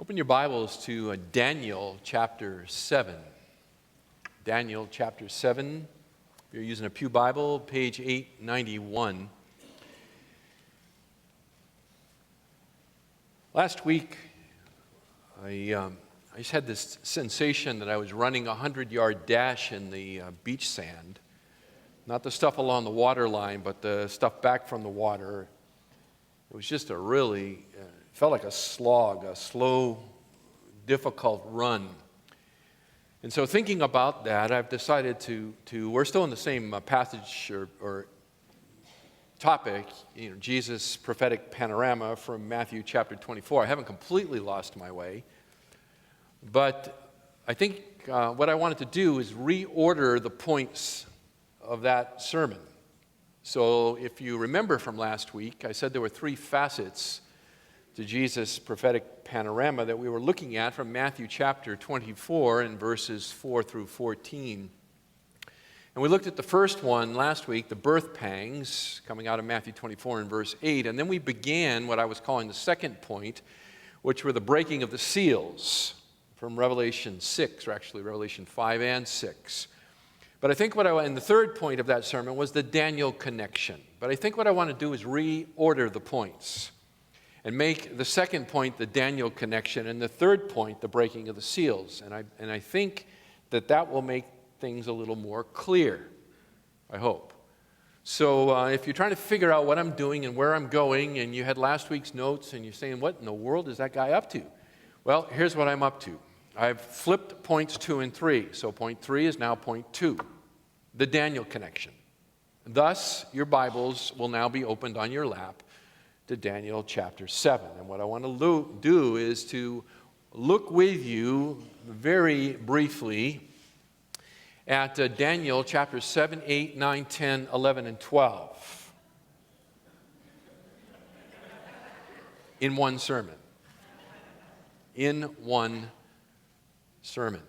Open your Bibles to Daniel chapter 7. Daniel chapter 7. If you're using a Pew Bible, page 891. Last week, I just had this sensation that I was running a 100-yard dash in the beach sand. Not the stuff along the water line, but the stuff back from the water. It was just felt like a slog, a slow, difficult run. And so thinking about that, I've decided we're still in the same passage or topic, Jesus' Prophetic Panorama from Matthew chapter 24. I haven't completely lost my way, but I think what I wanted to do is reorder the points of that sermon. So if you remember from last week, I said there were three facets to Jesus' prophetic panorama that we were looking at from Matthew chapter 24 and verses 4 through 14. And we looked at the first one last week, the birth pangs, coming out of Matthew 24 and verse 8. And then we began what I was calling the second point, which were the breaking of the seals from Revelation 6, or actually Revelation 5 and 6. But I think and the third point of that sermon was the Daniel connection. But I think what I want to do is reorder the points and make the second point the Daniel connection and the third point the breaking of the seals. And I think that will make things a little more clear, I hope. So if you're trying to figure out what I'm doing and where I'm going, and you had last week's notes and you're saying, what in the world is that guy up to? Well, here's what I'm up to. I've flipped points 2 and 3. So point 3 is now point 2, the Daniel connection. Thus, your Bibles will now be opened on your lap to Daniel chapter 7. And what I want to do is to look with you very briefly at Daniel chapter 7, 8, 9, 10, 11, and 12 in one sermon. In one sermon.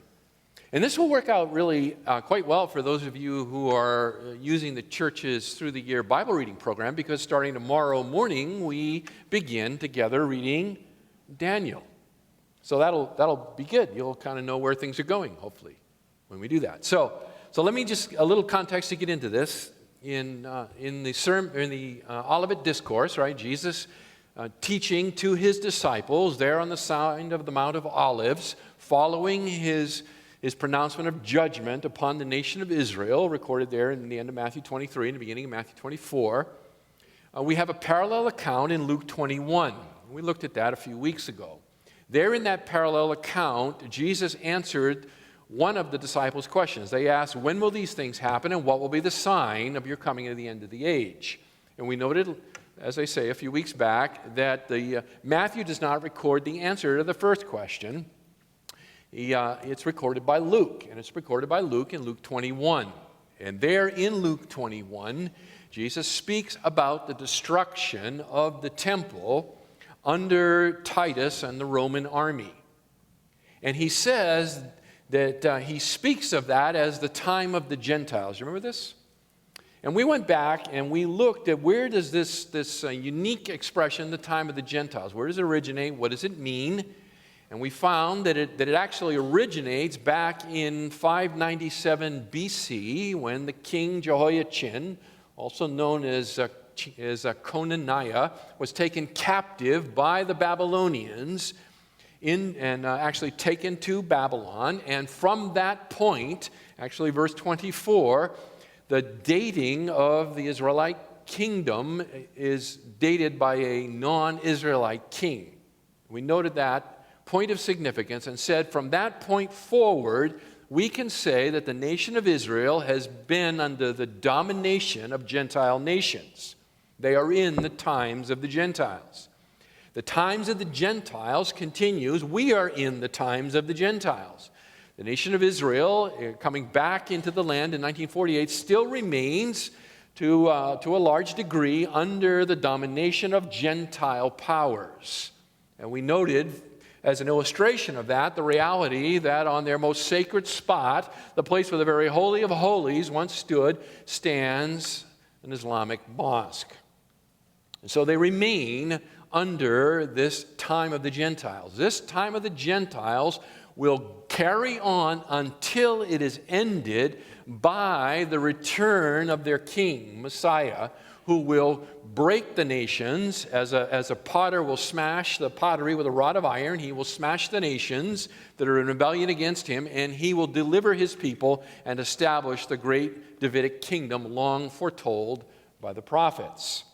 And this will work out really quite well for those of you who are using the church's through the year Bible reading program, because starting tomorrow morning we begin together reading Daniel. So that'll be good. You'll kind of know where things are going, hopefully, when we do that. So let me just a little context to get into this. In the Olivet Discourse, right? Jesus teaching to his disciples there on the side of the Mount of Olives, following his pronouncement of judgment upon the nation of Israel, recorded there in the end of Matthew 23 and the beginning of Matthew 24. We have a parallel account in Luke 21. We looked at that a few weeks ago. There in that parallel account, Jesus answered one of the disciples' questions. They asked, when will these things happen, and what will be the sign of your coming to the end of the age? And we noted, as I say, a few weeks back, that Matthew does not record the answer to the first question. It's recorded by Luke, and it's recorded by Luke in Luke 21. And there in Luke 21, Jesus speaks about the destruction of the temple under Titus and the Roman army. And he says that he speaks of that as the time of the Gentiles. You remember this? And we went back and we looked at where does this unique expression, the time of the Gentiles, where does it originate? What does it mean? And we found that it actually originates back in 597 BC when the king Jehoiachin, also known as Conaniah, was taken captive by the Babylonians and actually taken to Babylon. And from that point, actually verse 24, the dating of the Israelite kingdom is dated by a non-Israelite king. We noted that point of significance and said from that point forward, we can say that the nation of Israel has been under the domination of Gentile nations. They are in the times of the Gentiles. The times of the Gentiles continues. We are in the times of the Gentiles. The nation of Israel, coming back into the land in 1948, still remains to a large degree under the domination of Gentile powers. And we noted, as an illustration of that, the reality that on their most sacred spot, the place where the very holy of holies once stood, stands an Islamic mosque. And so they remain under this time of the Gentiles. This time of the Gentiles will carry on until it is ended by the return of their king, Messiah, who will break the nations as a potter will smash the pottery with a rod of iron. He will smash the nations that are in rebellion against him, and he will deliver his people and establish the great Davidic kingdom long foretold by the prophets.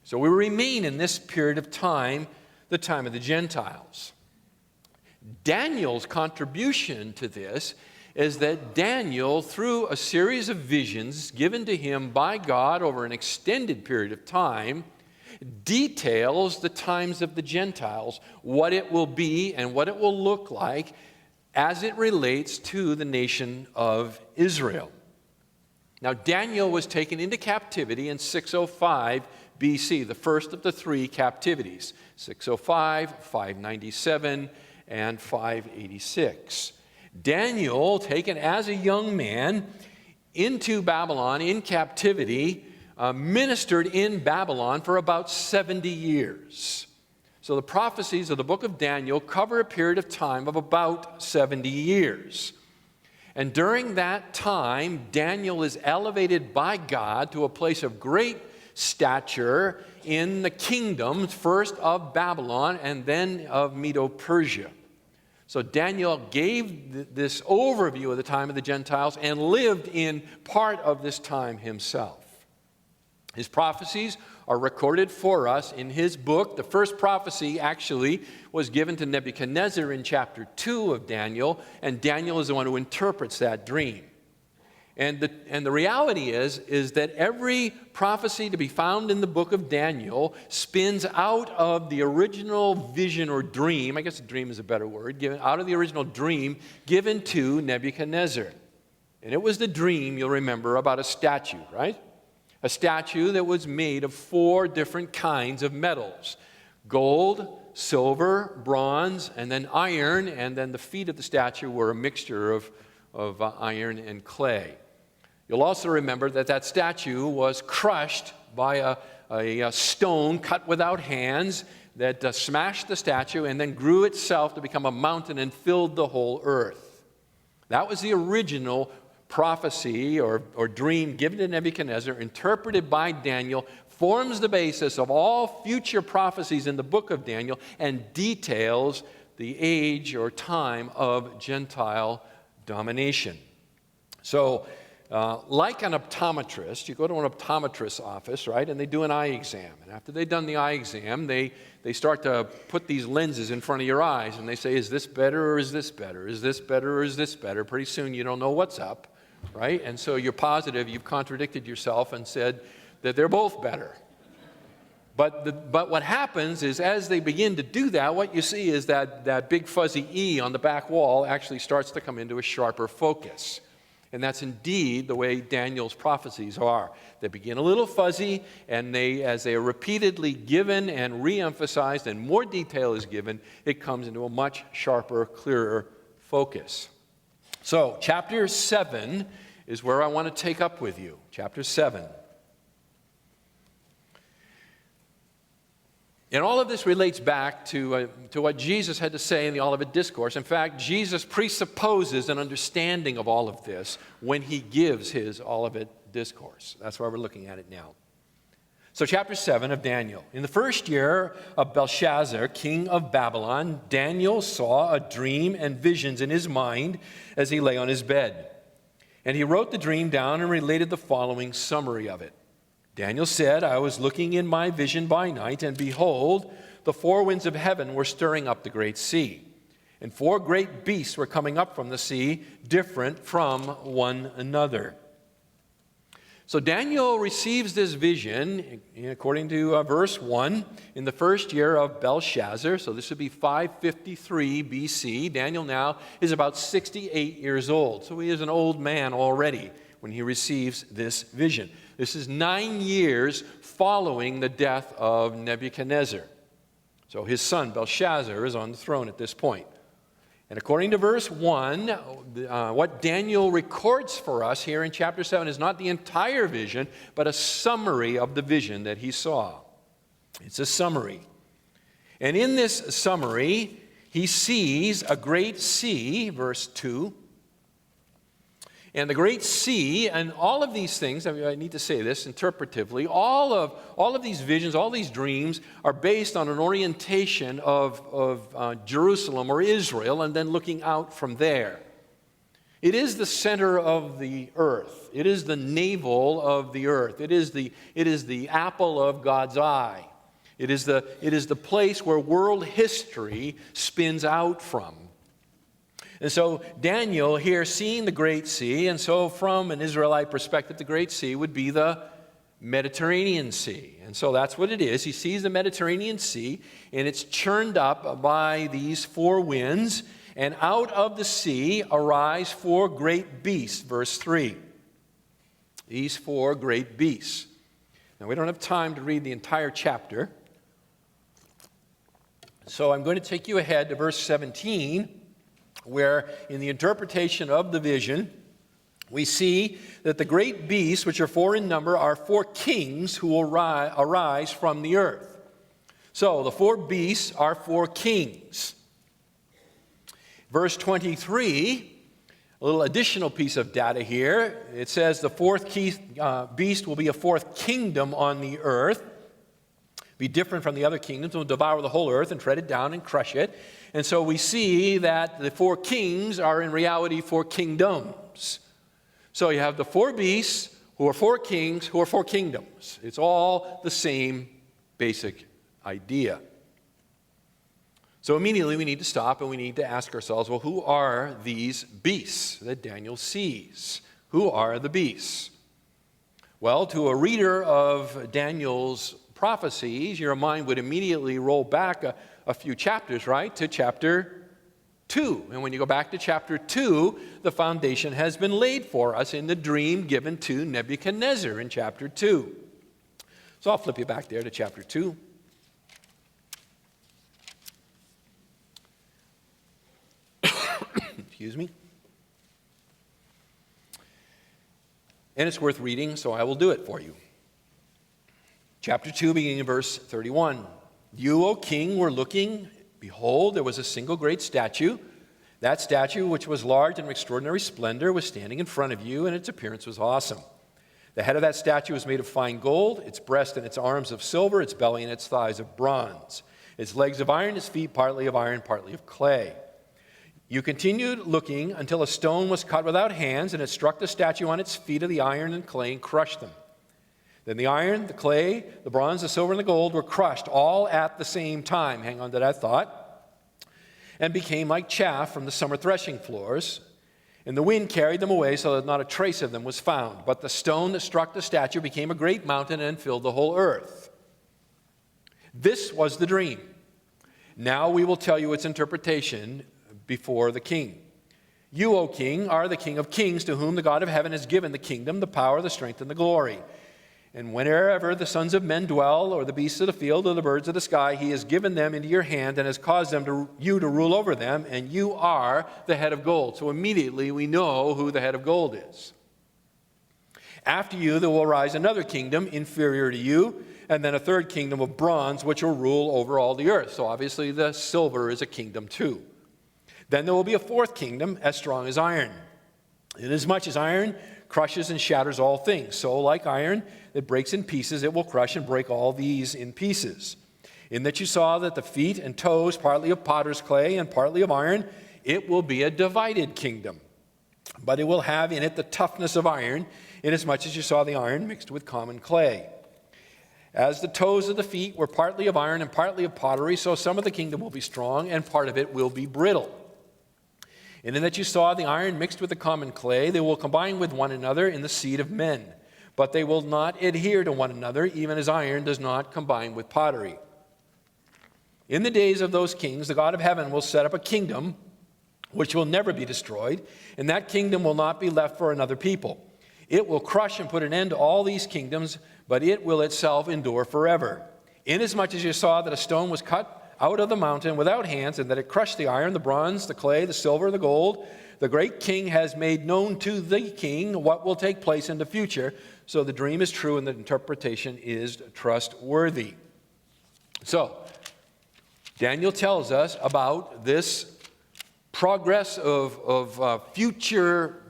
So we remain in this period of time, the time of the Gentiles. Daniel's contribution to this is that Daniel, through a series of visions given to him by God over an extended period of time, details the times of the Gentiles, what it will be and what it will look like as it relates to the nation of Israel. Now, Daniel was taken into captivity in 605 BC, the first of the three captivities, 605, 597, and 586. Daniel, taken as a young man into Babylon in captivity, ministered in Babylon for about 70 years. So the prophecies of the book of Daniel cover a period of time of about 70 years. And during that time, Daniel is elevated by God to a place of great stature in the kingdoms, first of Babylon and then of Medo-Persia. So Daniel gave this overview of the time of the Gentiles and lived in part of this time himself. His prophecies are recorded for us in his book. The first prophecy actually was given to Nebuchadnezzar in chapter 2 of Daniel, and Daniel is the one who interprets that dream. And the reality is that every prophecy to be found in the book of Daniel spins out of the original vision or dream, I guess a dream is a better word, given out of the original dream given to Nebuchadnezzar. And it was the dream, you'll remember, about a statue, right? A statue that was made of 4 different kinds of metals: gold, silver, bronze, and then iron, and then the feet of the statue were a mixture of iron and clay. You'll also remember that that statue was crushed by a stone cut without hands that smashed the statue and then grew itself to become a mountain and filled the whole earth. That was the original prophecy or dream given to Nebuchadnezzar, interpreted by Daniel, forms the basis of all future prophecies in the book of Daniel, and details the age or time of Gentile domination. So, like an optometrist, you go to an optometrist's office, right, and they do an eye exam. And after they've done the eye exam, they start to put these lenses in front of your eyes, and they say, is this better or is this better? Is this better or is this better? Pretty soon you don't know what's up, right? And so you're positive you've contradicted yourself and said that they're both better. But what happens is, as they begin to do that, what you see is that big fuzzy E on the back wall actually starts to come into a sharper focus. And that's indeed the way Daniel's prophecies are. They begin a little fuzzy, and as they are repeatedly given and re-emphasized and more detail is given, it comes into a much sharper, clearer focus. So, chapter 7 is where I want to take up with you. Chapter 7. And all of this relates back to what Jesus had to say in the Olivet Discourse. In fact, Jesus presupposes an understanding of all of this when he gives his Olivet Discourse. That's why we're looking at it now. So chapter 7 of Daniel. In the first year of Belshazzar, king of Babylon, Daniel saw a dream and visions in his mind as he lay on his bed. And he wrote the dream down and related the following summary of it. Daniel said, I was looking in my vision by night, and behold, the 4 winds of heaven were stirring up the great sea. And 4 great beasts were coming up from the sea, different from one another. So Daniel receives this vision, according to verse 1, in the first year of Belshazzar. So this would be 553 BC. Daniel now is about 68 years old. So he is an old man already when he receives this vision. This is 9 years following the death of Nebuchadnezzar. So his son Belshazzar is on the throne at this point. And according to verse 1, what Daniel records for us here in chapter 7 is not the entire vision, but a summary of the vision that he saw. It's a summary. And in this summary, he sees a great sea, verse 2. And the great sea, and all of these things, I need to say this interpretively, all of these visions, all these dreams are based on an orientation of Jerusalem or Israel, and then looking out from there. It is the center of the earth. It is the navel of the earth. It is the apple of God's eye. It is the place where world history spins out from. And so Daniel here seeing the Great Sea, and so from an Israelite perspective, the Great Sea would be the Mediterranean Sea. And so that's what it is. He sees the Mediterranean Sea, and it's churned up by these four winds, and out of the sea arise four great beasts, verse 3. These four great beasts. Now, we don't have time to read the entire chapter, so I'm going to take you ahead to verse 17, where in the interpretation of the vision, we see that the great beasts, which are four in number, are four kings who will arise from the earth. So the four beasts are four kings. Verse 23, a little additional piece of data here. It says the fourth beast will be a fourth kingdom on the earth, be different from the other kingdoms, will devour the whole earth and tread it down and crush it. And so we see that the four kings are in reality four kingdoms. So you have the four beasts who are four kings who are four kingdoms. It's all the same basic idea. So immediately we need to stop and we need to ask ourselves, well, who are these beasts that Daniel sees? Who are the beasts? Well, to a reader of Daniel's prophecies, your mind would immediately roll back a few chapters, right, to chapter 2. And when you go back to chapter 2, the foundation has been laid for us in the dream given to Nebuchadnezzar in chapter 2. So I'll flip you back there to chapter 2. Excuse me. And it's worth reading, so I will do it for you. Chapter 2, beginning in verse 31. You, O king, were looking. Behold, there was a single great statue. That statue, which was large and of extraordinary splendor, was standing in front of you, and its appearance was awesome. The head of that statue was made of fine gold, its breast and its arms of silver, its belly and its thighs of bronze, its legs of iron, its feet partly of iron, partly of clay. You continued looking until a stone was cut without hands, and it struck the statue on its feet of the iron and clay and crushed them. Then the iron, the clay, the bronze, the silver, and the gold were crushed all at the same time. Hang on to that thought. And became like chaff from the summer threshing floors. And the wind carried them away so that not a trace of them was found. But the stone that struck the statue became a great mountain and filled the whole earth. This was the dream. Now we will tell you its interpretation before the king. You, O king, are the king of kings, to whom the God of heaven has given the kingdom, the power, the strength, and the glory. And wherever the sons of men dwell, or the beasts of the field, or the birds of the sky, he has given them into your hand and has caused you to rule over them, and you are the head of gold. So immediately we know who the head of gold is. After you there will rise another kingdom inferior to you, and then a third kingdom of bronze, which will rule over all the earth. So obviously the silver is a kingdom too. Then there will be a fourth kingdom as strong as iron. Inasmuch as iron crushes and shatters all things, so like iron that breaks in pieces, it will crush and break all these in pieces. In that you saw that the feet and toes, partly of potter's clay and partly of iron, it will be a divided kingdom. But it will have in it the toughness of iron, inasmuch as you saw the iron mixed with common clay. As the toes of the feet were partly of iron and partly of pottery, so some of the kingdom will be strong and part of it will be brittle. And in that you saw the iron mixed with the common clay, they will combine with one another in the seed of men. But they will not adhere to one another, even as iron does not combine with pottery. In the days of those kings, the God of heaven will set up a kingdom which will never be destroyed, and that kingdom will not be left for another people. It will crush and put an end to all these kingdoms, but it will itself endure forever. Inasmuch as you saw that a stone was cut out of the mountain without hands, and that it crushed the iron, the bronze, the clay, the silver, the gold, the great king has made known to the king what will take place in the future. So the dream is true and the interpretation is trustworthy. So, Daniel tells us about this progress of future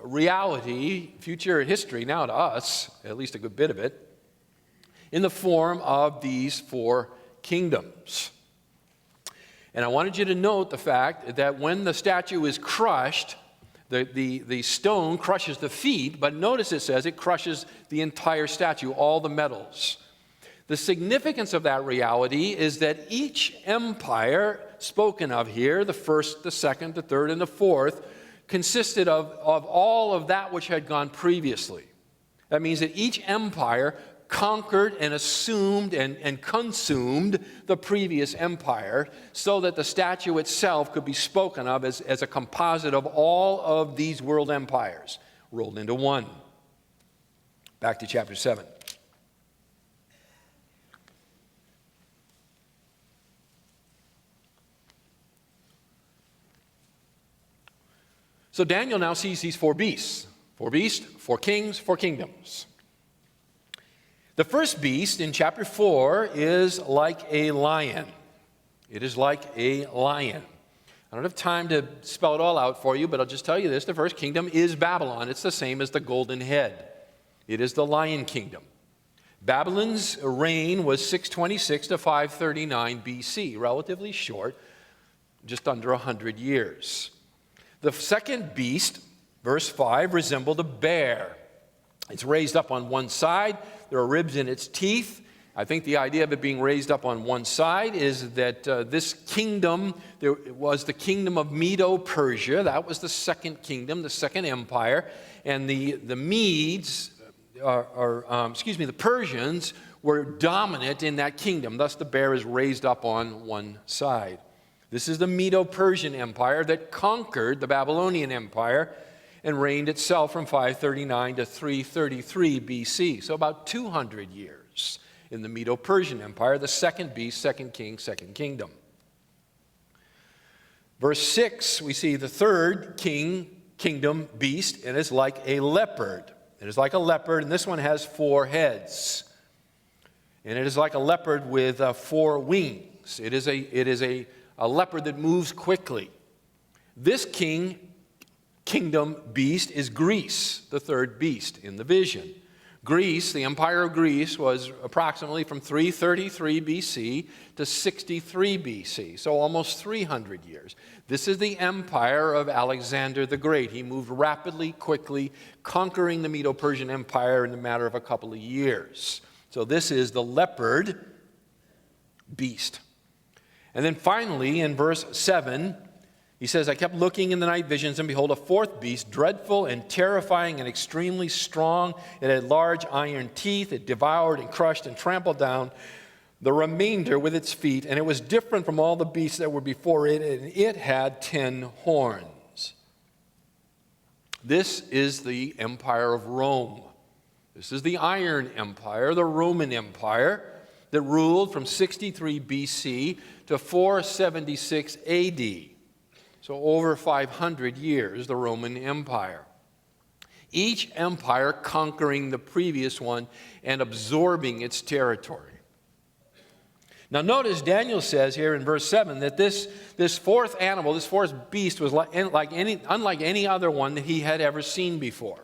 reality, future history now to us, at least a good bit of it, in the form of these 4 kingdoms. And I wanted you to note the fact that when the statue is crushed, the stone crushes the feet, but notice it says it crushes the entire statue, all the metals. The significance of that reality is that each empire spoken of here, the first, the second, the third, and the fourth, consisted of all of that which had gone previously. That means that each empire conquered and assumed and consumed the previous empire so that the statue itself could be spoken of as a composite of all of these world empires rolled into one. Back to chapter 7. So Daniel now sees these 4 beasts. 4 beasts, 4 kings, 4 kingdoms. The first beast in chapter 4 is like a lion. It is like a lion. I don't have time to spell it all out for you, but I'll just tell you this. The first kingdom is Babylon. It's the same as the golden head. It is the lion kingdom. Babylon's reign was 626 to 539 BC, relatively short, just under 100 years. The second beast, verse 5, resembled a bear. It's raised up on one side. There are ribs in its teeth. I think the idea of it being raised up on one side is that this kingdom, there was the kingdom of Medo-Persia. That was the second kingdom, the second empire. And the Medes, the Persians were dominant in that kingdom. Thus the bear is raised up on one side. This is the Medo-Persian Empire that conquered the Babylonian Empire and reigned itself from 539 to 333 BC. So about 200 years in the Medo-Persian Empire, the second beast, second king, second kingdom. Verse 6, we see the third kingdom beast, and it's like a leopard. It is like a leopard, and this one has 4 heads. And it is like a leopard with 4 wings. It is a leopard that moves quickly. This kingdom beast is Greece, the third beast in the vision. Greece, the empire of Greece, was approximately from 333 BC to 63 BC, so almost 300 years. This is the empire of Alexander the Great. He moved rapidly, quickly, conquering the Medo-Persian Empire in a matter of a couple of years. So this is the leopard beast. And then finally, in verse 7, he says, I kept looking in the night visions, and behold, a 4th beast, dreadful and terrifying and extremely strong. It had large iron teeth. It devoured and crushed and trampled down the remainder with its feet. And it was different from all the beasts that were before it, and it had 10 horns. This is the empire of Rome. This is the Iron Empire, the Roman Empire, that ruled from 63 BC to 476 AD. So over 500 years, the Roman Empire. Each empire conquering the previous one and absorbing its territory. Now notice Daniel says here in verse 7 that this 4th animal, this 4th beast was unlike any other one that he had ever seen before.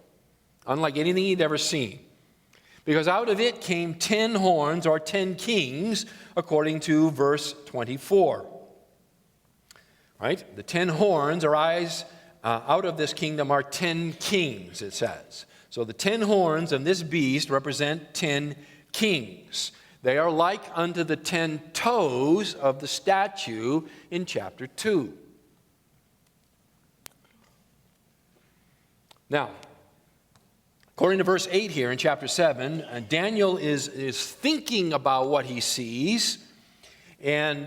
Unlike anything he'd ever seen. Because out of it came 10 horns or 10 kings, according to verse 24. Right? The 10 horns or eyes out of this kingdom are 10 kings, it says. So the 10 horns of this beast represent 10 kings. They are like unto the 10 toes of the statue in chapter 2. Now, according to verse 8 here in chapter 7, Daniel is thinking about what he sees. And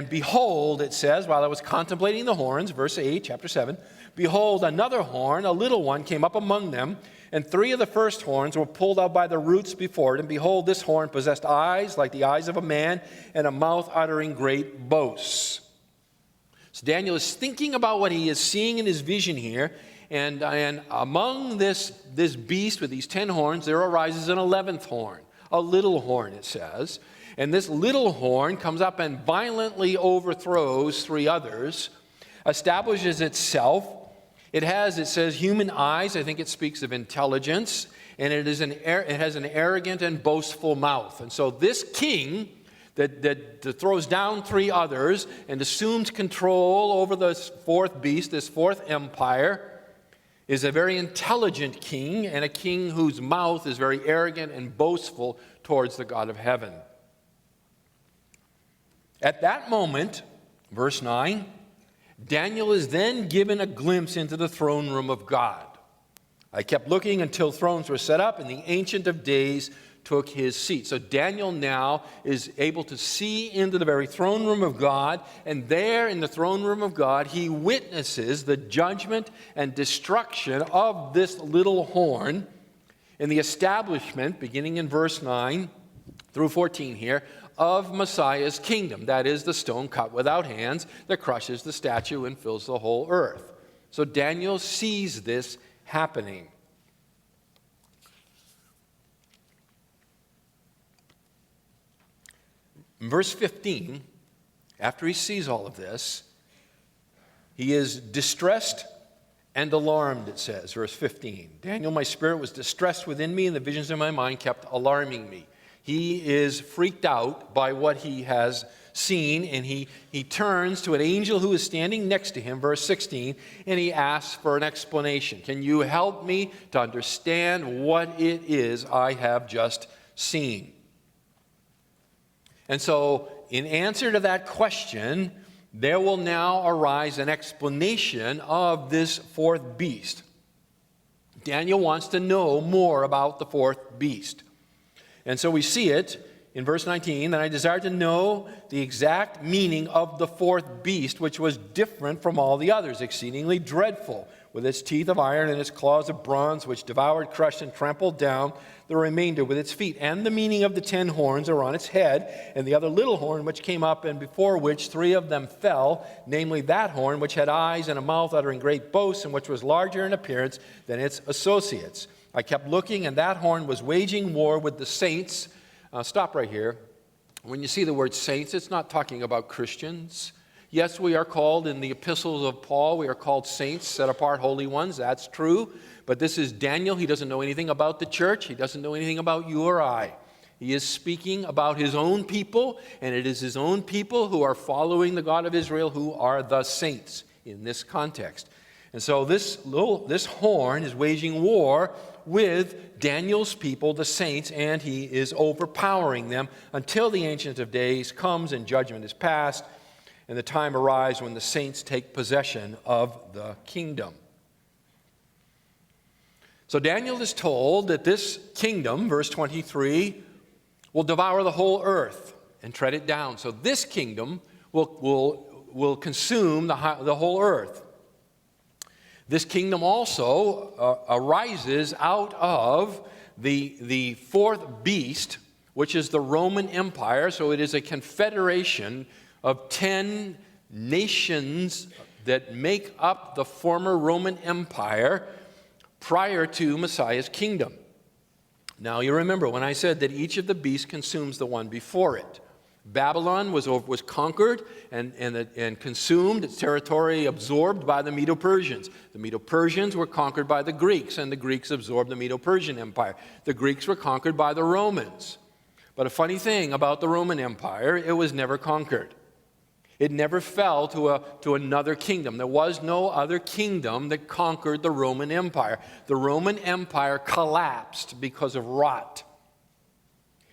behold, it says, while I was contemplating the horns, verse 8, chapter 7, behold, another horn, a little one, came up among them, and 3 of the first horns were pulled out by the roots before it. And behold, this horn possessed eyes like the eyes of a man, and a mouth uttering great boasts. So Daniel is thinking about what he is seeing in his vision here, and among this beast with these 10 horns, there arises an 11th horn, a little horn, it says. And this little horn comes up and violently overthrows 3 others, establishes itself. It says, human eyes. I think it speaks of intelligence. And it has an arrogant and boastful mouth. And so this king that throws down 3 others and assumes control over this 4th beast, this 4th empire, is a very intelligent king, and a king whose mouth is very arrogant and boastful towards the God of heaven. At that moment, verse 9, Daniel is then given a glimpse into the throne room of God. I kept looking until thrones were set up, and the Ancient of Days took his seat. So Daniel now is able to see into the very throne room of God, and there in the throne room of God, he witnesses the judgment and destruction of this little horn in the establishment, beginning in verse 9 through 14 here, of Messiah's kingdom. That is the stone cut without hands that crushes the statue and fills the whole earth. So Daniel sees this happening. In verse 15, after he sees all of this, he is distressed and alarmed, it says, verse 15. Daniel, my spirit was distressed within me, and the visions in my mind kept alarming me. He is freaked out by what he has seen, and he turns to an angel who is standing next to him, verse 16, and he asks for an explanation. Can you help me to understand what it is I have just seen? And so, in answer to that question, there will now arise an explanation of this 4th beast. Daniel wants to know more about the 4th beast. And so we see it in verse 19, that I desired to know the exact meaning of the 4th beast, which was different from all the others, exceedingly dreadful, with its teeth of iron and its claws of bronze, which devoured, crushed, and trampled down the remainder with its feet. And the meaning of the 10 horns are on its head, and the other little horn which came up, and before which 3 of them fell, namely that horn which had eyes and a mouth uttering great boasts, and which was larger in appearance than its associates. I kept looking, and that horn was waging war with the saints. Stop right here. When you see the word saints, it's not talking about Christians. Yes, we are called in the epistles of Paul, we are called saints, set apart, holy ones. That's true. But this is Daniel. He doesn't know anything about the church. He doesn't know anything about you or I. He is speaking about his own people, and it is his own people who are following the God of Israel who are the saints in this context. And so this horn is waging war with Daniel's people, the saints, and he is overpowering them until the Ancient of Days comes and judgment is passed, and the time arrives when the saints take possession of the kingdom. So Daniel is told that this kingdom, verse 23, will devour the whole earth and tread it down. So this kingdom will consume the whole earth. This kingdom also arises out of the 4th beast, which is the Roman Empire. So it is a confederation of 10 nations that make up the former Roman Empire prior to Messiah's kingdom. Now you remember when I said that each of the beasts consumes the one before it. Babylon was conquered and consumed, its territory absorbed by the Medo-Persians. The Medo-Persians were conquered by the Greeks, and the Greeks absorbed the Medo-Persian Empire. The Greeks were conquered by the Romans. But a funny thing about the Roman Empire, it was never conquered. It never fell to another kingdom. There was no other kingdom that conquered the Roman Empire. The Roman Empire collapsed because of rot.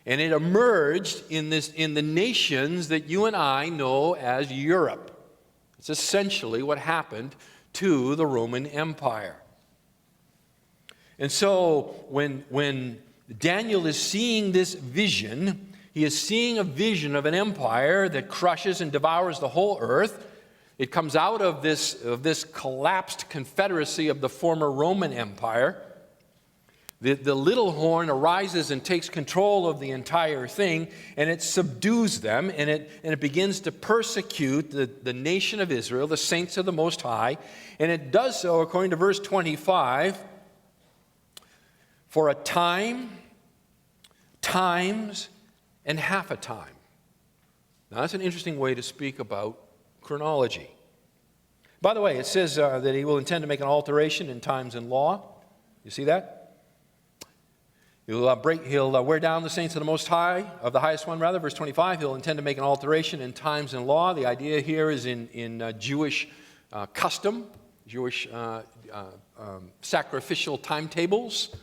And it emerged in the nations that you and I know as Europe. It's essentially what happened to the Roman Empire. And so when Daniel is seeing this vision, he is seeing a vision of an empire that crushes and devours the whole earth. It comes out of this collapsed confederacy of the former Roman Empire. The little horn arises and takes control of the entire thing, and it subdues them, and it begins to persecute the nation of Israel, the saints of the Most High, and it does so, according to verse 25, for a time, times, and half a time. Now, that's an interesting way to speak about chronology. By the way, it says that he will intend to make an alteration in times and law. You see that? He'll wear down the saints of the Most High, of the Highest One, rather. Verse 25, he'll intend to make an alteration in times and law. The idea here is in Jewish custom, Jewish sacrificial timetables.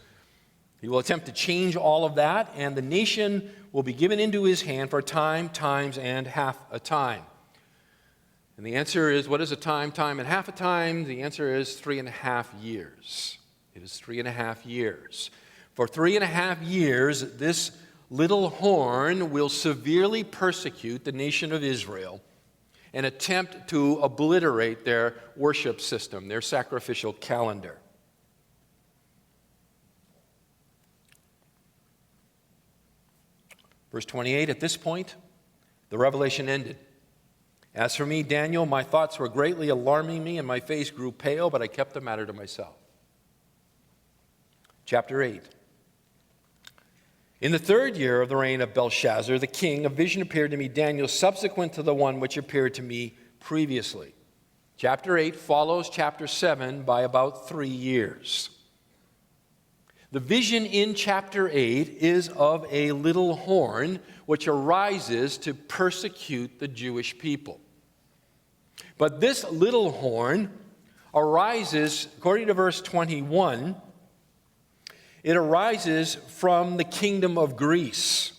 He will attempt to change all of that, and the nation will be given into his hand for a time, times, and half a time. And the answer is, what is a time, time, and half a time? The answer is 3.5 years. It is 3.5 years. For 3.5 years, this little horn will severely persecute the nation of Israel and attempt to obliterate their worship system, their sacrificial calendar. Verse 28, at this point, the revelation ended. As for me, Daniel, my thoughts were greatly alarming me, and my face grew pale, but I kept the matter to myself. Chapter 8. In the 3rd year of the reign of Belshazzar, the king, a vision appeared to me, Daniel, subsequent to the one which appeared to me previously. Chapter 8 follows chapter 7 by about 3 years. The vision in chapter 8 is of a little horn which arises to persecute the Jewish people. But this little horn arises, according to verse 21, it arises from the kingdom of Greece.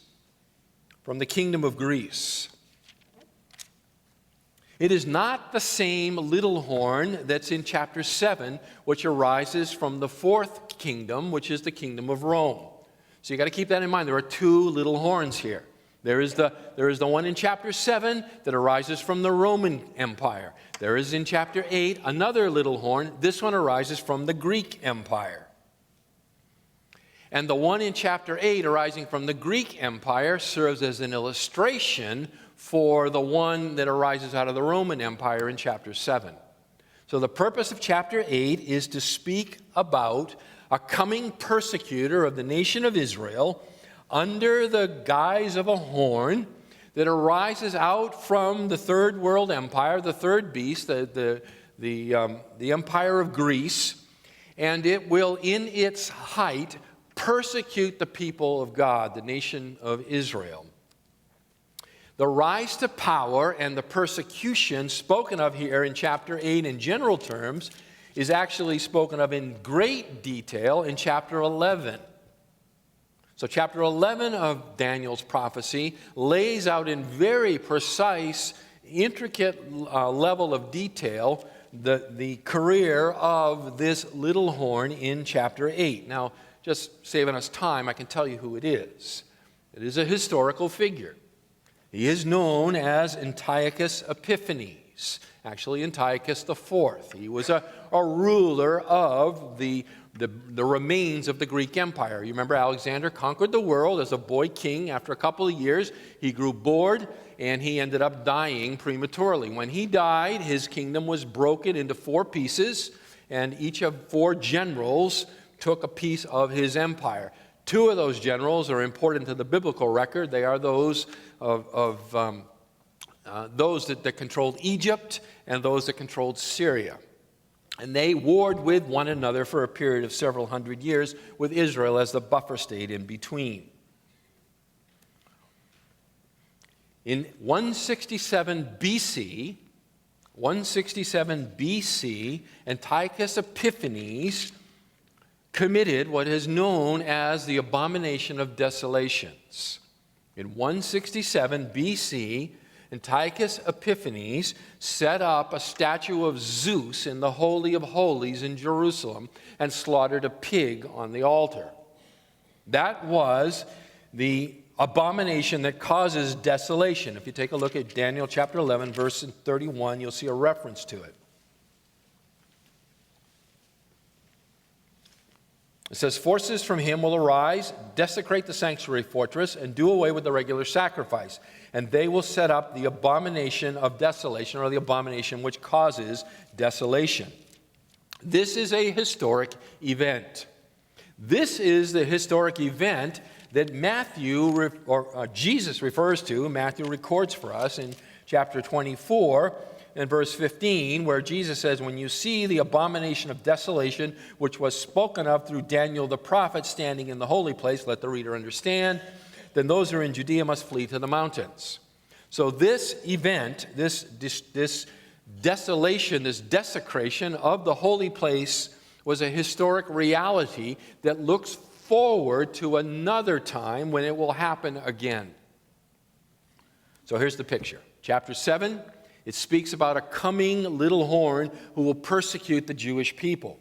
From the kingdom of Greece. It is not the same little horn that's in chapter 7, which arises from the 4th kingdom, which is the kingdom of Rome. So you've got to keep that in mind. There are 2 little horns here. There is the one in chapter 7 that arises from the Roman Empire. There is in chapter 8 another little horn. This one arises from the Greek Empire. And the one in chapter 8 arising from the Greek Empire serves as an illustration for the one that arises out of the Roman Empire in chapter 7. So the purpose of chapter 8 is to speak about a coming persecutor of the nation of Israel under the guise of a horn that arises out from the Third World Empire, the third beast, the empire of Greece, and it will, in its height, persecute the people of God, the nation of Israel. The rise to power and the persecution spoken of here in chapter 8 in general terms is actually spoken of in great detail in chapter 11. So chapter 11 of Daniel's prophecy lays out in very precise, intricate level of detail the career of this little horn in chapter 8. Now, just saving us time, I can tell you who it is. It is a historical figure. He is known as Antiochus Epiphanes, actually Antiochus IV. He was a ruler of the remains of the Greek Empire. You remember Alexander conquered the world as a boy king. After a couple of years, he grew bored and he ended up dying prematurely. When he died, his kingdom was broken into 4 pieces, and each of 4 generals took a piece of his empire. 2 of those generals are important to the biblical record. They are those those that controlled Egypt and those that controlled Syria. And they warred with one another for a period of several hundred years, with Israel as the buffer state in between. In 167 BC, Antiochus Epiphanes committed what is known as the abomination of desolations. In 167 BC, Antiochus Epiphanes set up a statue of Zeus in the Holy of Holies in Jerusalem and slaughtered a pig on the altar. That was the abomination that causes desolation. If you take a look at Daniel chapter 11, verse 31, you'll see a reference to it. It says, "Forces from him will arise, desecrate the sanctuary fortress, and do away with the regular sacrifice. And they will set up the abomination of desolation," or the abomination which causes desolation. This is a historic event. This is the historic event that Jesus refers to, Matthew records for us in chapter 24 and verse 15, where Jesus says, when you see the abomination of desolation, which was spoken of through Daniel the prophet standing in the holy place, let the reader understand, then those who are in Judea must flee to the mountains. So this event, this desolation, this desecration of the holy place was a historic reality that looks forward to another time when it will happen again. So here's the picture. Chapter 7, it speaks about a coming little horn who will persecute the Jewish people.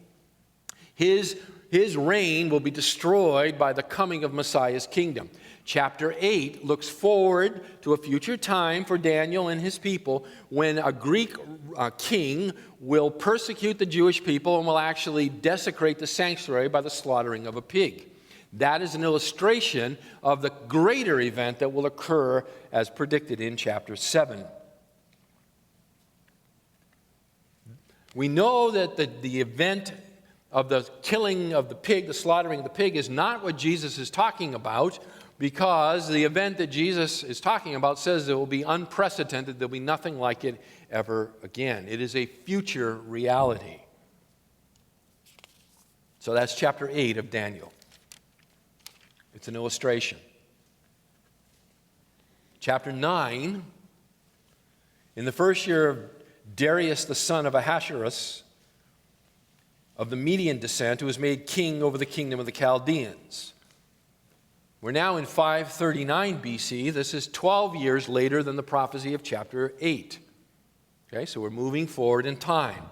His reign will be destroyed by the coming of Messiah's kingdom. Chapter 8 looks forward to a future time for Daniel and his people when a Greek king will persecute the Jewish people and will actually desecrate the sanctuary by the slaughtering of a pig. That is an illustration of the greater event that will occur as predicted in chapter 7. We know that the event of the killing of the pig, the slaughtering of the pig, is not what Jesus is talking about, because the event that Jesus is talking about says it will be unprecedented. There will be nothing like it ever again. It is a future reality. So that's chapter 8 of Daniel. It's an illustration. Chapter 9, in the first year of Darius the son of Ahasuerus, of the Median descent, who was made king over the kingdom of the Chaldeans. We're now in 539 BC. This is 12 years later than the prophecy of chapter 8. Okay, so we're moving forward in time.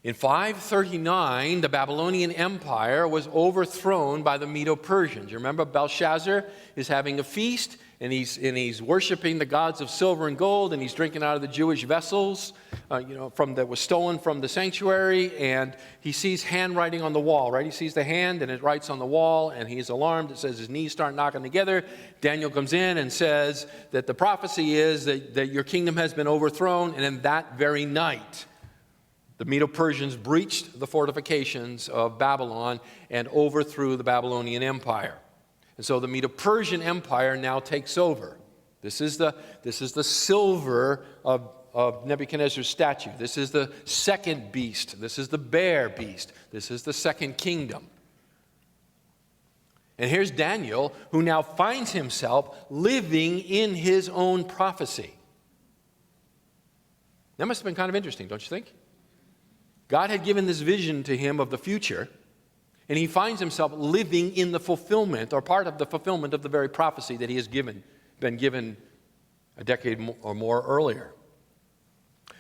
In 539, the Babylonian Empire was overthrown by the Medo-Persians. You remember Belshazzar is having a feast, and he's worshiping the gods of silver and gold, and he's drinking out of the Jewish vessels, that was stolen from the sanctuary, and he sees handwriting on the wall, right? He sees the hand, and it writes on the wall, and he's alarmed. It says his knees start knocking together. Daniel comes in and says that the prophecy is that your kingdom has been overthrown, and in that very night, the Medo-Persians breached the fortifications of Babylon and overthrew the Babylonian Empire. And so the Medo-Persian Empire now takes over. This is the silver of Nebuchadnezzar's statue. This is the second beast. This is the bear beast. This is the second kingdom. And here's Daniel, who now finds himself living in his own prophecy. That must have been kind of interesting, don't you think? God had given this vision to him of the future, and he finds himself living in the fulfillment, or part of the fulfillment of the very prophecy that he has been given a decade or more earlier.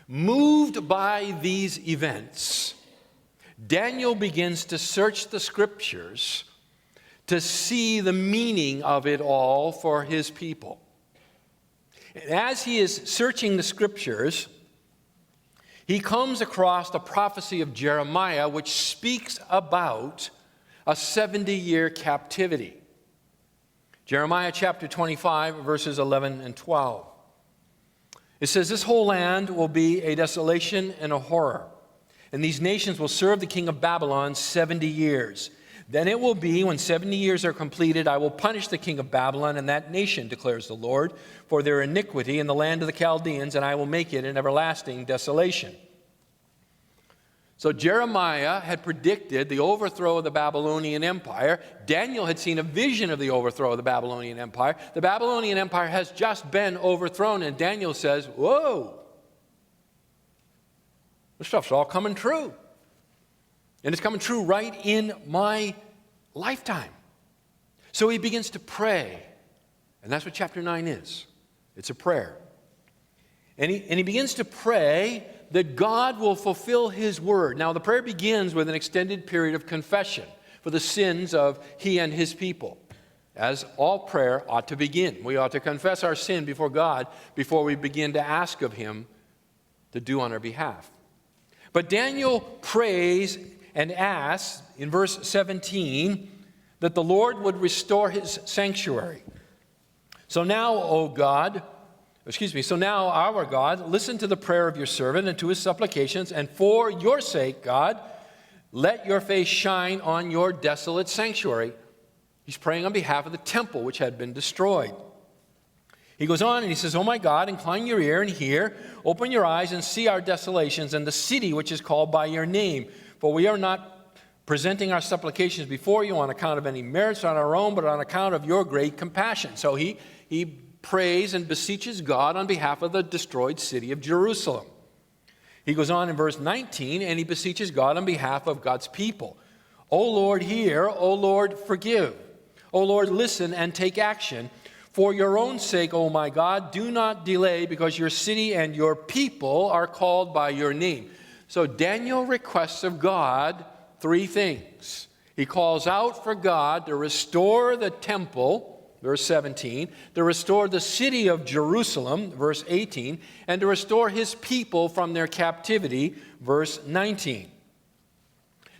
Moved by these events, Daniel begins to search the scriptures to see the meaning of it all for his people. And as he is searching the scriptures, he comes across the prophecy of Jeremiah, which speaks about a 70-year captivity. Jeremiah chapter 25, verses 11 and 12. It says, "This whole land will be a desolation and a horror, and these nations will serve the king of Babylon 70 years. Then it will be, when 70 years are completed, I will punish the king of Babylon and that nation, declares the Lord, for their iniquity in the land of the Chaldeans, and I will make it an everlasting desolation." So Jeremiah had predicted the overthrow of the Babylonian Empire. Daniel had seen a vision of the overthrow of the Babylonian Empire. The Babylonian Empire has just been overthrown, and Daniel says, whoa, this stuff's all coming true. And it's coming true right in my lifetime. So he begins to pray. And that's what chapter 9 is. It's a prayer. And he begins to pray that God will fulfill his word. Now, the prayer begins with an extended period of confession for the sins of he and his people, as all prayer ought to begin. We ought to confess our sin before God before we begin to ask of him to do on our behalf. But Daniel prays and asks in verse 17 that the Lord would restore his sanctuary. So now, our God, listen to the prayer of your servant and to his supplications, and for your sake, God, let your face shine on your desolate sanctuary. He's praying on behalf of the temple which had been destroyed. He goes on and he says, oh my God, incline your ear and hear, open your eyes and see our desolations and the city which is called by your name. For we are not presenting our supplications before you on account of any merits on our own, but on account of your great compassion. So he prays and beseeches God on behalf of the destroyed city of Jerusalem. He goes on in verse 19 and he beseeches God on behalf of God's people. O Lord, hear. O Lord, forgive. O Lord, listen and take action. For your own sake, O my God, do not delay, because your city and your people are called by your name. So Daniel requests of God three things. He calls out for God to restore the temple, verse 17, to restore the city of Jerusalem, verse 18, and to restore his people from their captivity, verse 19.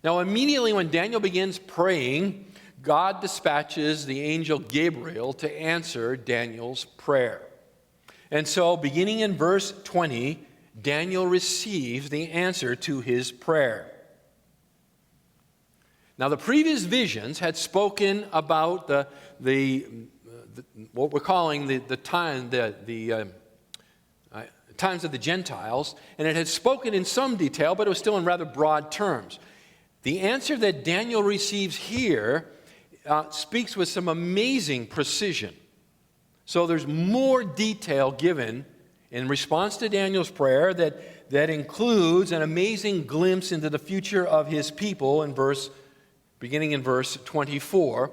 Now, immediately when Daniel begins praying, God dispatches the angel Gabriel to answer Daniel's prayer. And so, beginning in verse 20, Daniel receives the answer to his prayer. Now, the previous visions had spoken about what we're calling the times of the Gentiles, and it had spoken in some detail, but it was still in rather broad terms. The answer that Daniel receives here speaks with some amazing precision. So there's more detail given in response to Daniel's prayer that includes an amazing glimpse into the future of his people beginning in verse 24,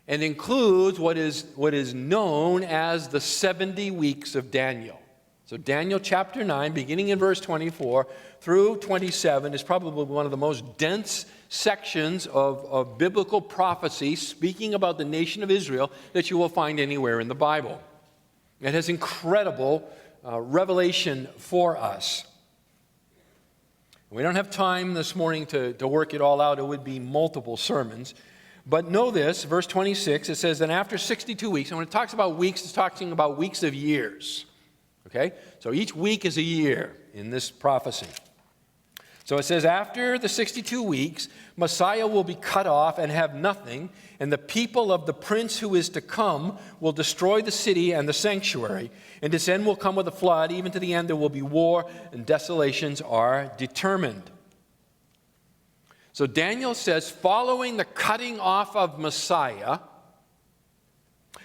and includes what is known as the 70 weeks of Daniel. So Daniel chapter 9, beginning in verse 24 through 27, is probably one of the most dense sections of biblical prophecy speaking about the nation of Israel that you will find anywhere in the Bible. It has incredible revelation for us. We don't have time this morning to work it all out. It would be multiple sermons. But know this, verse 26, it says, and after 62 weeks, and when it talks about weeks, it's talking about weeks of years. Okay? So each week is a year in this prophecy. So it says, after the 62 weeks, Messiah will be cut off and have nothing, and the people of the prince who is to come will destroy the city and the sanctuary, and its end will come with a flood. Even to the end there will be war, and desolations are determined. So Daniel says, following the cutting off of Messiah,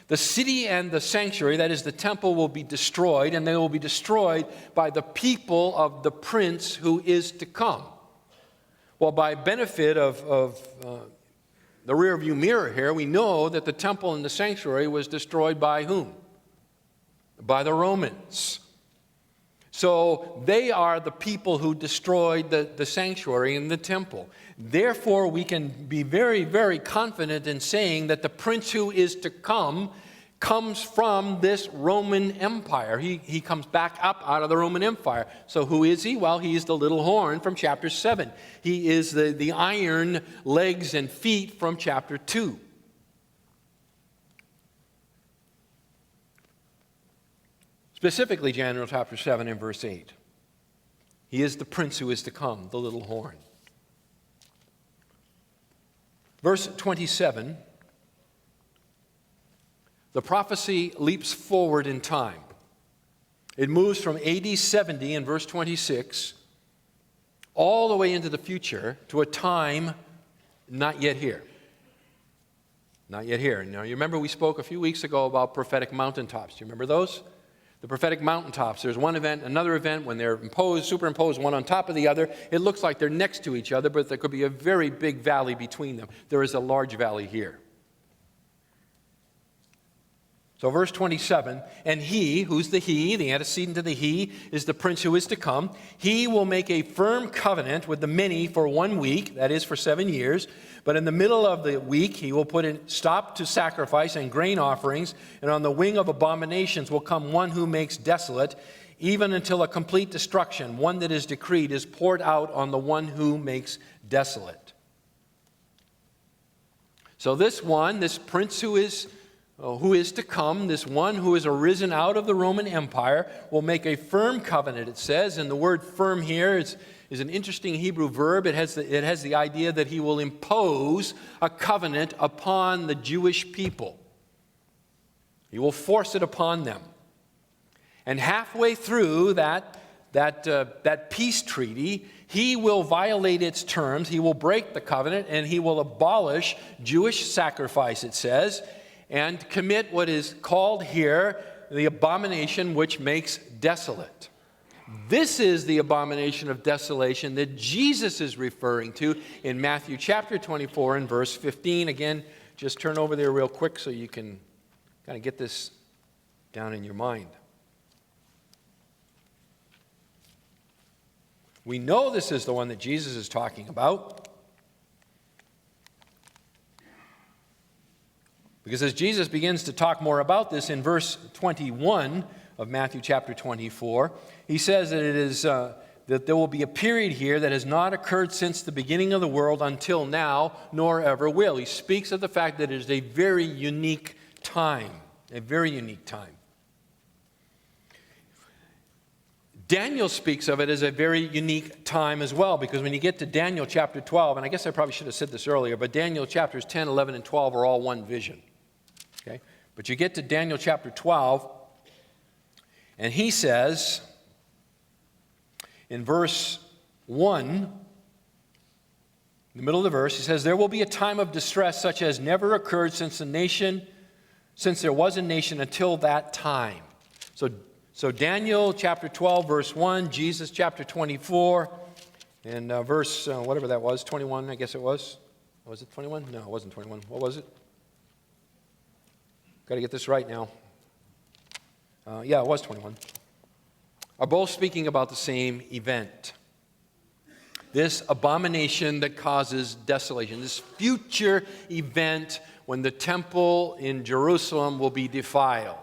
the city and the sanctuary, that is the temple, will be destroyed, and they will be destroyed by the people of the prince who is to come. Well, by benefit of the rearview mirror here, we know that the temple and the sanctuary was destroyed by whom? By the Romans. So they are the people who destroyed the sanctuary and the temple. Therefore, we can be very, very confident in saying that the prince who is to come comes from this Roman Empire. He comes back up out of the Roman Empire. So who is he? Well, he is the little horn from chapter 7. He is the iron legs and feet from chapter 2. Specifically, Daniel chapter 7 and verse 8. He is the prince who is to come, the little horn. Verse 27, the prophecy leaps forward in time. It moves from AD 70 in verse 26 all the way into the future to a time not yet here. Not yet here. Now, you remember we spoke a few weeks ago about prophetic mountaintops. Do you remember those? The prophetic mountaintops. There's one event, another event, when they're superimposed one on top of the other. It looks like they're next to each other, but there could be a very big valley between them. There is a large valley here. So verse 27, and he, who's the he, the antecedent to the he, is the prince who is to come. He will make a firm covenant with the many for 1 week, that is for 7 years. But in the middle of the week, he will put a stop to sacrifice and grain offerings, and on the wing of abominations will come one who makes desolate, even until a complete destruction, one that is decreed, is poured out on the one who makes desolate. So this prince who is to come, this one who has arisen out of the Roman Empire, will make a firm covenant, it says. And the word firm here is is an interesting Hebrew verb. It has the idea that he will impose a covenant upon the Jewish people. He will force it upon them. And halfway through that peace treaty, he will violate its terms, he will break the covenant, and he will abolish Jewish sacrifice, it says, and commit what is called here the abomination which makes desolate. This is the abomination of desolation that Jesus is referring to in Matthew chapter 24 and verse 15. Again, just turn over there real quick so you can kind of get this down in your mind. We know this is the one that Jesus is talking about, because as Jesus begins to talk more about this in verse 21 of Matthew chapter 24, he says that it is that there will be a period here that has not occurred since the beginning of the world until now, nor ever will. He speaks of the fact that it is a very unique time, a very unique time. Daniel speaks of it as a very unique time as well, because when you get to Daniel chapter 12, and I guess I probably should have said this earlier, but Daniel chapters 10, 11, and 12 are all one vision. Okay? But you get to Daniel chapter 12, and he says in verse 1, in the middle of the verse, he says, "There will be a time of distress such as never occurred since there was a nation until that time." So Daniel chapter 12, verse 1, Jesus chapter 24, and verse, whatever that was, 21, I guess it was. Was it 21? No, it wasn't 21. What was it? Got to get this right now. Yeah, it was 21. Are both speaking about the same event. This abomination that causes desolation, this future event when the temple in Jerusalem will be defiled.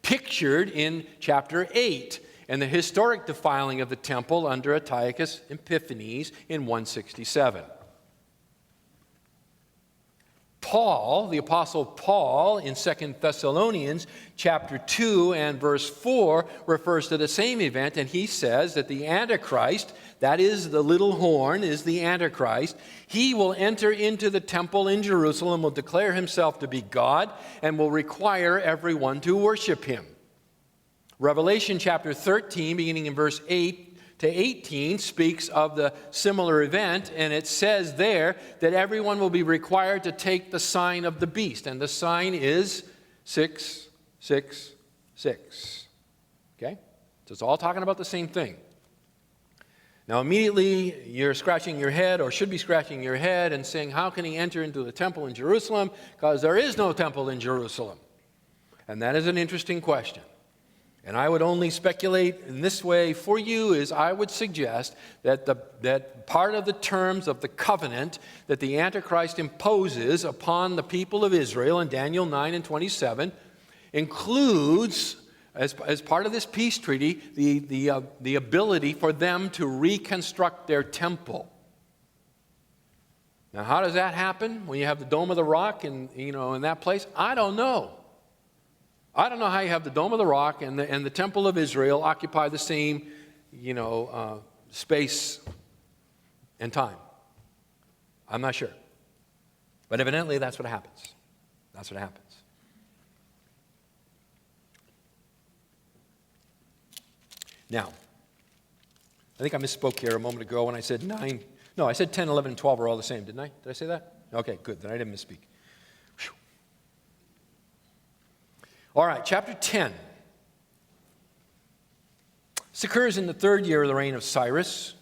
Pictured in chapter 8 and the historic defiling of the temple under Antiochus Epiphanes in 167. Paul, the Apostle Paul, in 2 Thessalonians chapter 2 and verse 4 refers to the same event, and he says that the Antichrist, that is the little horn, is the Antichrist. He will enter into the temple in Jerusalem, will declare himself to be God, and will require everyone to worship him. Revelation chapter 13, beginning in verse 8 to 18, speaks of the similar event, and it says there that everyone will be required to take the sign of the beast, and the sign is 666. Okay? So it's all talking about the same thing. Now immediately you're scratching your head, or should be scratching your head, and saying, how can he enter into the temple in Jerusalem? Because there is no temple in Jerusalem. And that is an interesting question. And I would only speculate in this way for you is I would suggest that that part of the terms of the covenant that the Antichrist imposes upon the people of Israel in Daniel 9 and 27 includes, as part of this peace treaty, the ability for them to reconstruct their temple. Now, how does that happen when you have the Dome of the Rock in that place? I don't know. I don't know how you have the Dome of the Rock and the Temple of Israel occupy the same, space and time. I'm not sure. But evidently that's what happens. That's what happens. Now, I think I misspoke here a moment ago when I said 9. No, I said 10, 11, and 12 are all the same, didn't I? Did I say that? Okay, good. Then I didn't misspeak. Whew. All right, chapter 10. This occurs in the 3rd year of the reign of Cyrus.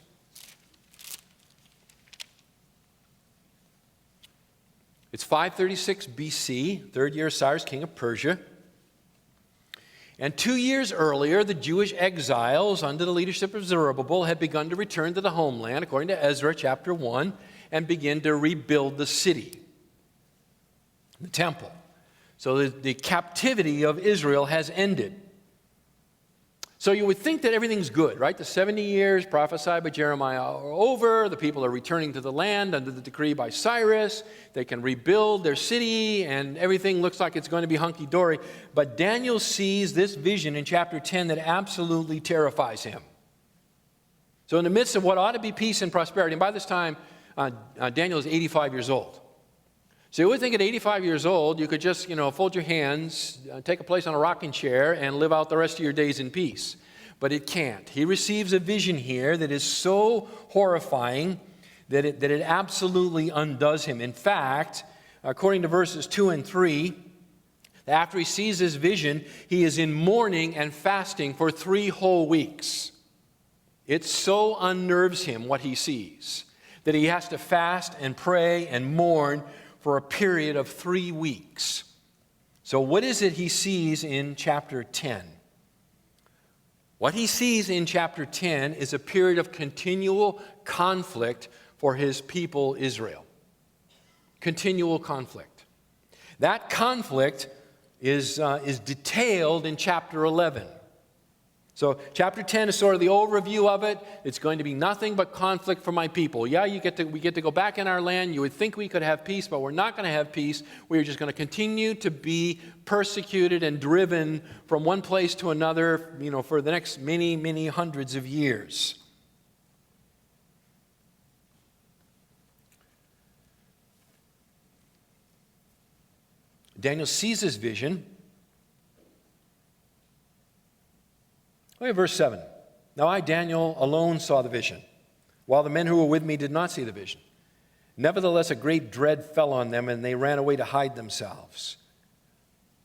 It's 536 BC, 3rd year of Cyrus, king of Persia. And 2 years earlier, the Jewish exiles under the leadership of Zerubbabel had begun to return to the homeland, according to Ezra chapter 1, and begin to rebuild the city, the temple. So the captivity of Israel has ended. So you would think that everything's good, right? The 70 years prophesied by Jeremiah are over. The people are returning to the land under the decree by Cyrus. They can rebuild their city, and everything looks like it's going to be hunky-dory. But Daniel sees this vision in chapter 10 that absolutely terrifies him. So in the midst of what ought to be peace and prosperity, and by this time, Daniel is 85 years old. So you would think at 85 years old, you could just, fold your hands, take a place on a rocking chair, and live out the rest of your days in peace. But it can't. He receives a vision here that is so horrifying that it absolutely undoes him. In fact, according to verses 2 and 3, after he sees this vision, he is in mourning and fasting for 3 whole weeks. It so unnerves him what he sees that he has to fast and pray and mourn for a period of 3 weeks. So what is it he sees in chapter 10? What he sees in chapter 10 is a period of continual conflict for his people Israel. Continual conflict. That conflict is detailed in chapter 11. So chapter 10 is sort of the overview of it. It's going to be nothing but conflict for my people. Yeah, we get to go back in our land. You would think we could have peace, but we're not going to have peace. We're just going to continue to be persecuted and driven from one place to another, for the next many, many hundreds of years. Daniel sees this vision. Look at verse 7. Now I, Daniel, alone saw the vision, while the men who were with me did not see the vision. Nevertheless, a great dread fell on them, and they ran away to hide themselves.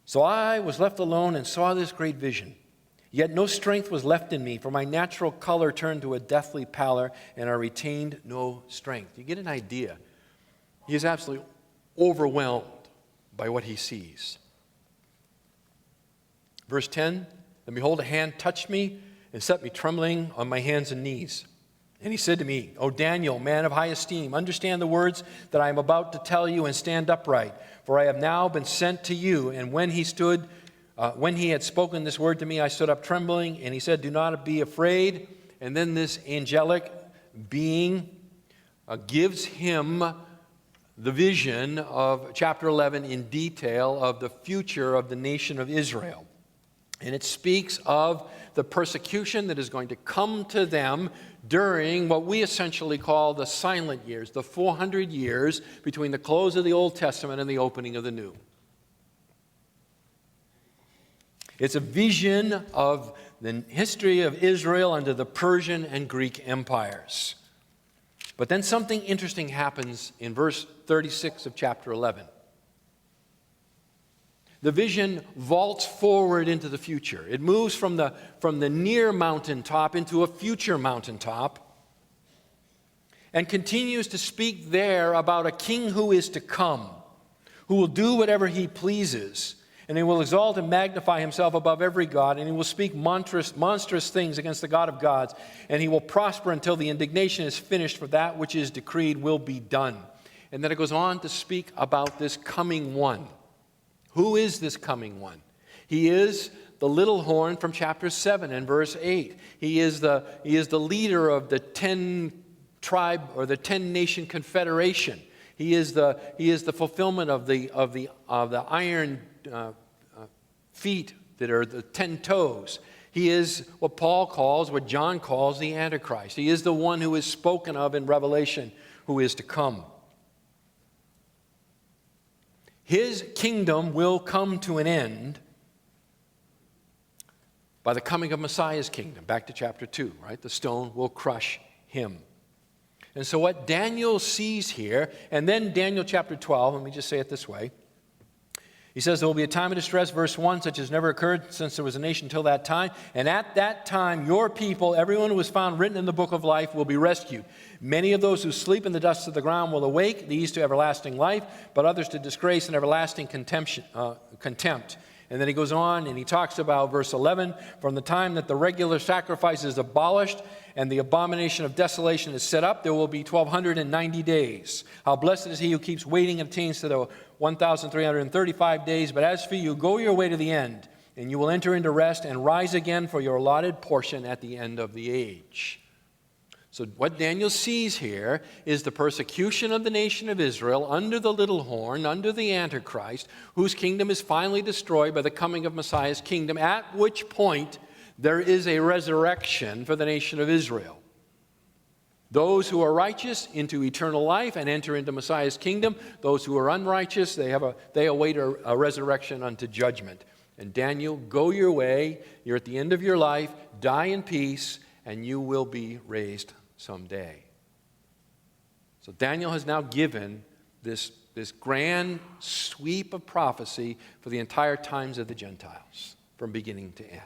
So I was left alone and saw this great vision. Yet no strength was left in me, for my natural color turned to a deathly pallor, and I retained no strength. You get an idea. He is absolutely overwhelmed by what he sees. Verse 10, and behold, a hand touched me and set me trembling on my hands and knees. And he said to me, O Daniel, man of high esteem, understand the words that I am about to tell you and stand upright, for I have now been sent to you. And when he had spoken this word to me, I stood up trembling, and he said, do not be afraid. And then this angelic being gives him the vision of chapter 11 in detail of the future of the nation of Israel. And it speaks of the persecution that is going to come to them during what we essentially call the silent years, the 400 years between the close of the Old Testament and the opening of the New. It's a vision of the history of Israel under the Persian and Greek empires. But then something interesting happens in verse 36 of chapter 11. The vision vaults forward into the future. It moves from the near mountaintop into a future mountaintop and continues to speak there about a king who is to come, who will do whatever he pleases, and he will exalt and magnify himself above every god, and he will speak monstrous things against the God of gods, and he will prosper until the indignation is finished, for that which is decreed will be done. And then it goes on to speak about this coming one. Who is this coming one? He is the little horn from chapter 7 and verse 8. He is the leader of the 10 tribe or the 10 nation confederation. He is the fulfillment of the iron feet that are the 10 toes. He is what John calls the Antichrist. He is the one who is spoken of in Revelation, who is to come. His kingdom will come to an end by the coming of Messiah's kingdom. Back to chapter 2, right? The stone will crush him. And so what Daniel sees here, and then Daniel chapter 12, let me just say it this way. He says there will be a time of distress, verse 1, such as never occurred since there was a nation till that time. And at that time, your people, everyone who was found written in the book of life, will be rescued. Many of those who sleep in the dust of the ground will awake, these to everlasting life, but others to disgrace and everlasting contempt. And then he goes on and he talks about verse 11, from the time that the regular sacrifice is abolished and the abomination of desolation is set up, there will be 1,290 days. How blessed is he who keeps waiting and attains to the 1,335 days. But as for you, go your way to the end, and you will enter into rest and rise again for your allotted portion at the end of the age. So what Daniel sees here is the persecution of the nation of Israel under the little horn, under the Antichrist, whose kingdom is finally destroyed by the coming of Messiah's kingdom, at which point there is a resurrection for the nation of Israel. Those who are righteous into eternal life and enter into Messiah's kingdom. Those who are unrighteous, they await a resurrection unto judgment. And Daniel, go your way. You're at the end of your life. Die in peace, and you will be raised someday. So Daniel has now given this grand sweep of prophecy for the entire times of the Gentiles, from beginning to end.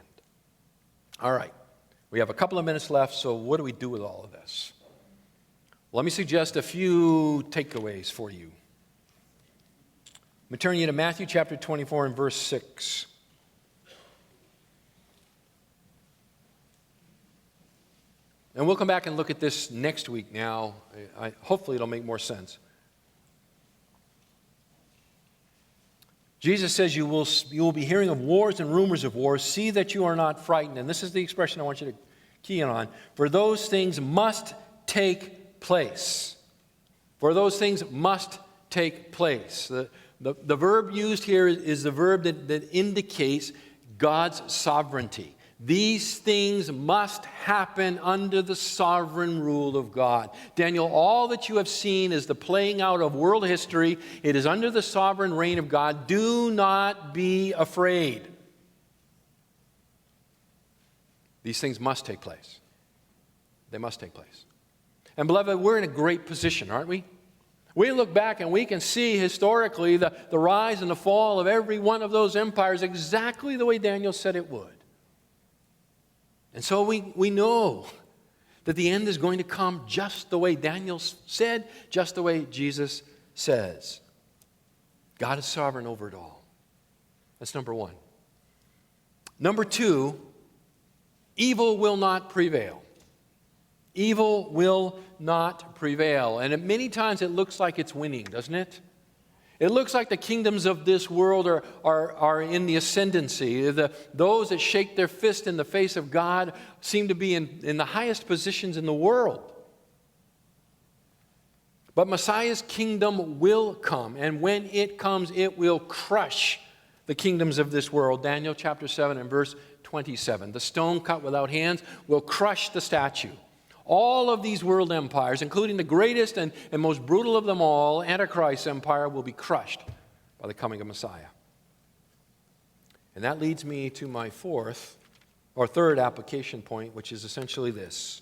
All right, we have a couple of minutes left, so what do we do with all of this? Let me suggest a few takeaways for you. I'm going to turn you to Matthew chapter 24 and verse 6. And we'll come back and look at this next week now. Hopefully it'll make more sense. Jesus says you will be hearing of wars and rumors of wars. See that you are not frightened. And this is the expression I want you to key in on. For those things must take place. For those things must take place. The verb used here is the verb that indicates God's sovereignty. These things must happen under the sovereign rule of God. Daniel, all that you have seen is the playing out of world history. It is under the sovereign reign of God. Do not be afraid. These things must take place. They must take place. And beloved, we're in a great position, aren't we? We look back and we can see historically the rise and the fall of every one of those empires exactly the way Daniel said it would. And so we know that the end is going to come just the way Daniel said, just the way Jesus says. God is sovereign over it all. That's number one. Number two, evil will not prevail. Evil will not prevail. And many times it looks like it's winning, doesn't it? It looks like the kingdoms of this world are in the ascendancy. Those that shake their fist in the face of God seem to be in the highest positions in the world. But Messiah's kingdom will come, and when it comes, it will crush the kingdoms of this world. Daniel chapter 7 and verse 27. The stone cut without hands will crush the statue. All of these world empires, including the greatest and most brutal of them all, Antichrist's empire, will be crushed by the coming of Messiah. And that leads me to my third application point, which is essentially this.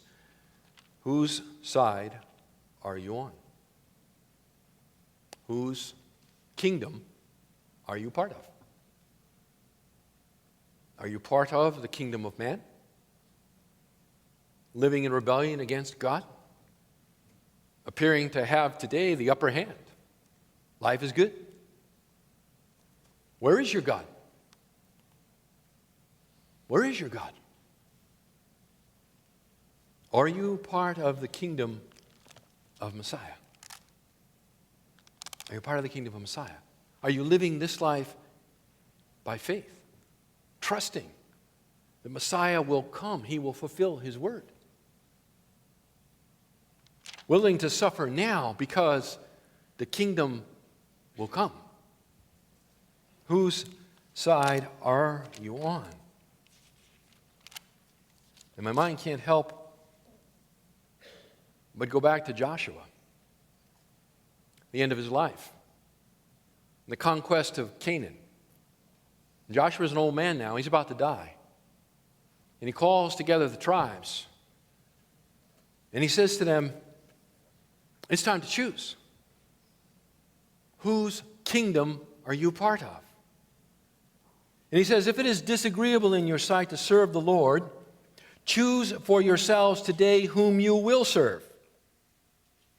Whose side are you on? Whose kingdom are you part of? Are you part of the kingdom of man? Living in rebellion against God, appearing to have today the upper hand. Life is good. Where is your God? Where is your God? Are you part of the kingdom of Messiah? Are you part of the kingdom of Messiah? Are you living this life by faith, trusting that Messiah will come, he will fulfill his word? Willing to suffer now because the kingdom will come. Whose side are you on? And my mind can't help but go back to Joshua, the end of his life, the conquest of Canaan. Joshua's an old man now. He's about to die. And he calls together the tribes. And he says to them, it's time to choose. Whose kingdom are you part of? And he says, if it is disagreeable in your sight to serve the Lord, choose for yourselves today whom you will serve.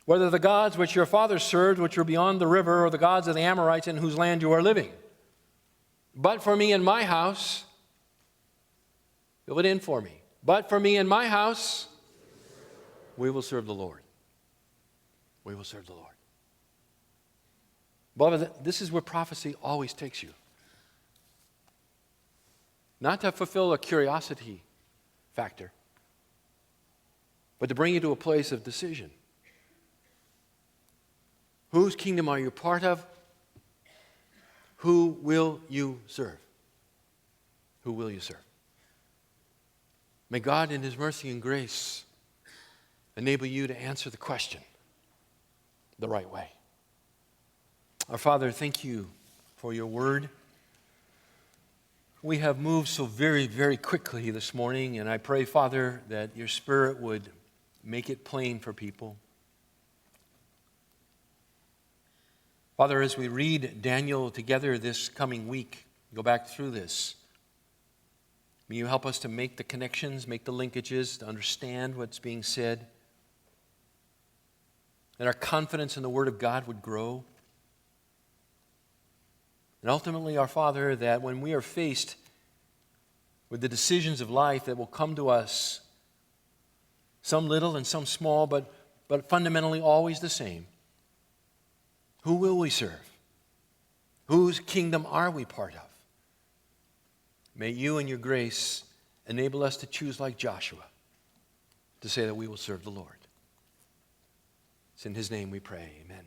Whether the gods which your fathers served, which were beyond the river, or the gods of the Amorites in whose land you are living. But for me and my house, fill it in for me. But for me and my house, we will serve the Lord. We will serve the Lord. Beloved, this is where prophecy always takes you. Not to fulfill a curiosity factor, but to bring you to a place of decision. Whose kingdom are you part of? Who will you serve? Who will you serve? May God in his mercy and grace enable you to answer the question the right way. Our Father, thank you for your word. We have moved so very, very quickly this morning, and I pray, Father, that your Spirit would make it plain for people. Father, as we read Daniel together this coming week, go back through this, may you help us to make the connections, make the linkages, to understand what's being said, that our confidence in the Word of God would grow. And ultimately, our Father, that when we are faced with the decisions of life that will come to us, some little and some small, but fundamentally always the same, who will we serve? Whose kingdom are we part of? May you in your grace enable us to choose like Joshua, to say that we will serve the Lord. It's in his name we pray, amen.